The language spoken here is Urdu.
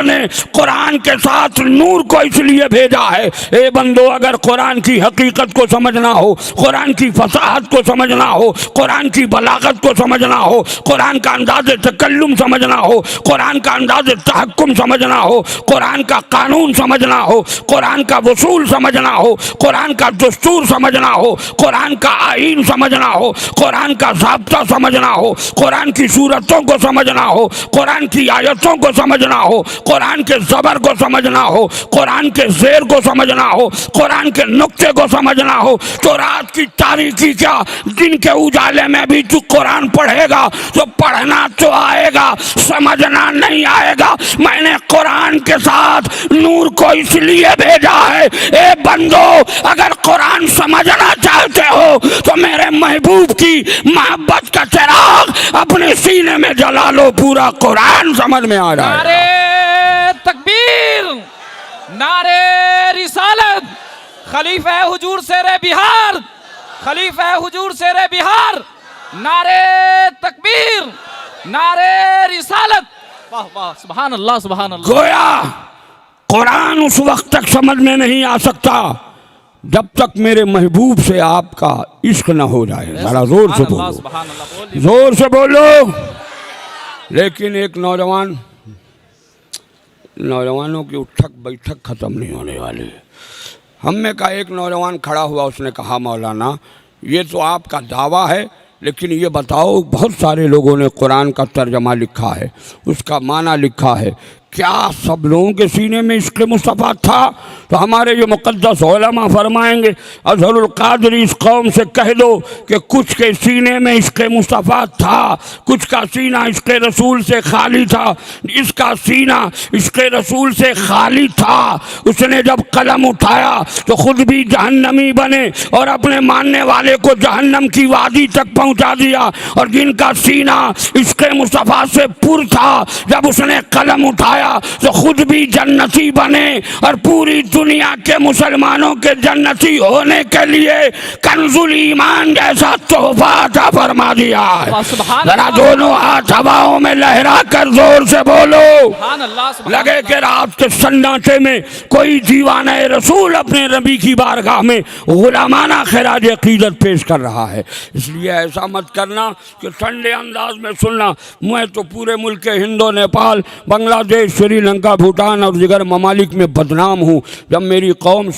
نے قرآن کے ساتھ نور کو اس لیے بھیجا ہے، اے بندو اگر قرآن کی حقیقت کو سمجھنا ہو، قرآن کی فصاحت کو سمجھنا ہو، قرآن کی بلاغت کو سمجھنا ہو، قرآن کا انداز تکلم سمجھنا ہو، قرآن کا انداز تحکم سمجھنا ہو، قرآن کا قانون سمجھنا ہو، قرآن کا وصول سمجھنا ہو، قرآن کا دستور سمجھنا ہو، قرآن کا آئین سمجھنا ہو، قرآن کا ضابطہ سمجھنا ہو، قرآن کی صورتوں کو سمجھنا ہو، قرآن کی آیتوں کو سمجھنا ہو، قرآن کے زبر کو سمجھنا ہو، قرآن کے زیر کو سمجھنا ہو، قرآن کے نقطے کو سمجھنا ہو، تو رات کی تاریکی کیا دن کے اجالے میں بھی تو قرآن پڑھے گا تو پڑھنا تو آئے گا، سمجھنا نہیں آئے گا۔ میں نے قرآن کے ساتھ نور کو اس لیے بھیجا ہے، اے بندو اگر قرآن سمجھنا چاہتے ہو تو میرے محبوب کی محبت کا چراغ اپنے سینے میں جلا لو، پورا قرآن سمجھ میں آ رہا ہے۔ نعرے تکبیر، نعرے رسالت، خلیفہ حضور شیر بہار، خلیفہ حضور شیر بہار، نعرے تکبیر، نعرے رسالت، واہ واہ، سبحان اللہ سبحان اللہ۔ گویا قرآن اس وقت تک سمجھ میں نہیں آ سکتا جب تک میرے محبوب سے آپ کا عشق نہ ہو جائے۔ ذرا زور سے بولو، سبحان اللہ، زور سے بولو۔ لیکن ایک نوجوانوں کی اٹھک بیٹھک ختم نہیں ہونے والی۔ ہم میں کا ایک نوجوان کھڑا ہوا، اس نے کہا مولانا یہ تو آپ کا دعویٰ ہے، لیکن یہ بتاؤ بہت سارے لوگوں نے قرآن کا ترجمہ لکھا ہے، اس کا معنی لکھا ہے، کیا سب لوگوں کے سینے میں عشق مصطفیٰ تھا؟ تو ہمارے یہ مقدس علماء فرمائیں گے اظہر القادری اس قوم سے کہہ دو کہ کچھ کے سینے میں عشق مصطفیٰ تھا، کچھ کا سینہ عشق رسول سے خالی تھا، اس کا سینہ عشق رسول سے خالی تھا۔ اس نے جب قلم اٹھایا تو خود بھی جہنمی بنے اور اپنے ماننے والے کو جہنم کی وادی تک پہنچا دیا، اور جن کا سینہ عشق مصطفیٰ سے پر تھا جب اس نے قلم اٹھایا تو خود بھی جنتی بنے اور پوری دنیا کے مسلمانوں کے جنتی ہونے کے لیے کنز الایمان جیسا تحفہ عطا فرما دیا ہے۔ ذرا دونوں ہاتھ ہواؤں میں لہرا کر زور سے بولو، لگے کہ رات کے سناٹے میں کوئی دیوانہ رسول اپنے نبی کی بارگاہ میں غلامانہ خراج عقیدت پیش کر رہا ہے۔ اس لیے ایسا مت کرنا کہ ٹھنڈے انداز میں سننا، میں تو پورے ملک ہند و نیپال، بنگلہ دیش، سری لنکا، بھوٹان اور دیگر ممالک میں بدنام ہوں۔ جب میری قوم